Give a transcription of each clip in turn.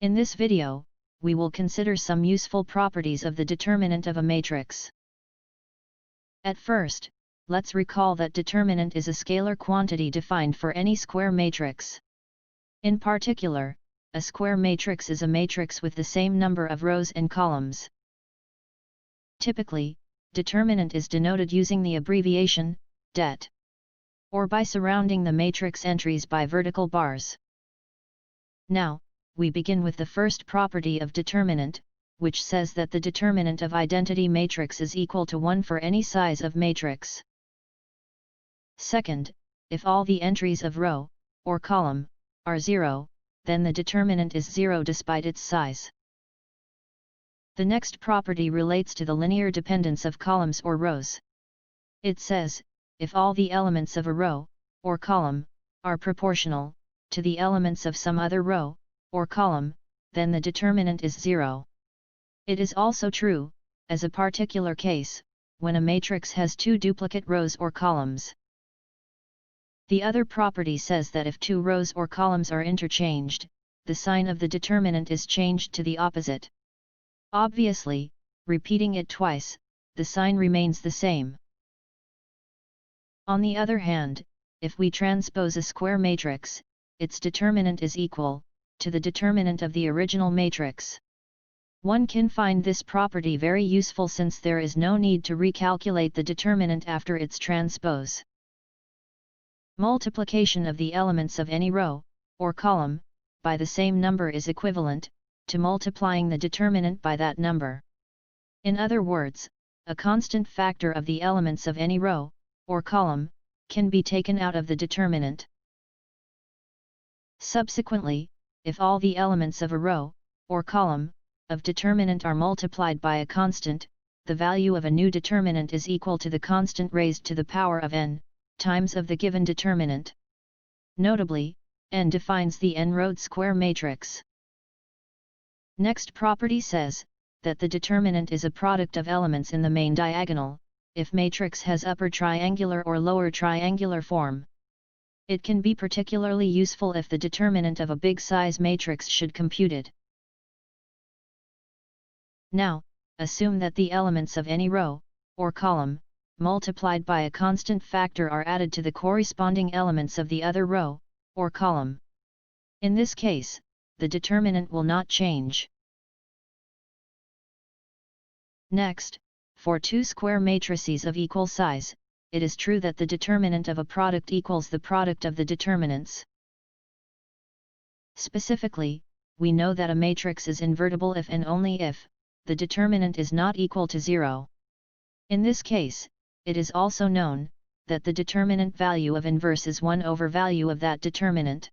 In this video, we will consider some useful properties of the determinant of a matrix. At first, let's recall that determinant is a scalar quantity defined for any square matrix. In particular, a square matrix is a matrix with the same number of rows and columns. Typically, determinant is denoted using the abbreviation det, or by surrounding the matrix entries by vertical bars. Now, we begin with the first property of determinant, which says that the determinant of identity matrix is equal to 1 for any size of matrix. Second, if all the entries of row, or column, are 0, then the determinant is 0 despite its size. The next property relates to the linear dependence of columns or rows. It says, if all the elements of a row, or column, are proportional to the elements of some other row, or column, then the determinant is 0. It is also true, as a particular case, when a matrix has two duplicate rows or columns. The other property says that if two rows or columns are interchanged, the sign of the determinant is changed to the opposite. Obviously, repeating it twice, the sign remains the same. On the other hand, if we transpose a square matrix, its determinant is equal to the determinant of the original matrix. One can find this property very useful since there is no need to recalculate the determinant after its transpose. Multiplication of the elements of any row, or column, by the same number is equivalent to multiplying the determinant by that number. In other words, a constant factor of the elements of any row, or column, can be taken out of the determinant. Subsequently, if all the elements of a row, or column, of determinant are multiplied by a constant, the value of a new determinant is equal to the constant raised to the power of n, times of the given determinant. Notably, n defines the n-rowed square matrix. Next property says, that the determinant is a product of elements in the main diagonal, if matrix has upper triangular or lower triangular form. It can be particularly useful if the determinant of a big size matrix should computed. Now, assume that the elements of any row, or column, multiplied by a constant factor are added to the corresponding elements of the other row, or column. In this case, the determinant will not change. Next, for two square matrices of equal size, it is true that the determinant of a product equals the product of the determinants. Specifically, we know that a matrix is invertible if and only if the determinant is not equal to 0. In this case, it is also known that the determinant value of inverse is 1 over value of that determinant.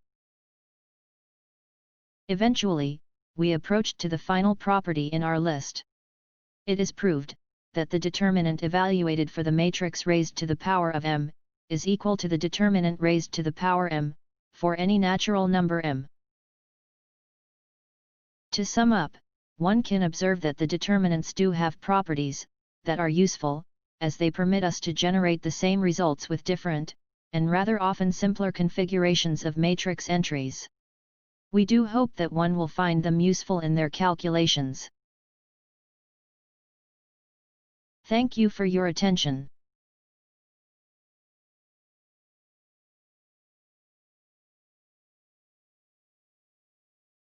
Eventually, we approached to the final property in our list. It is proved that the determinant evaluated for the matrix raised to the power of m is equal to the determinant raised to the power m for any natural number m. To sum up, one can observe that the determinants do have properties that are useful, as they permit us to generate the same results with different, and rather often simpler configurations of matrix entries. We do hope that one will find them useful in their calculations. Thank you for your attention.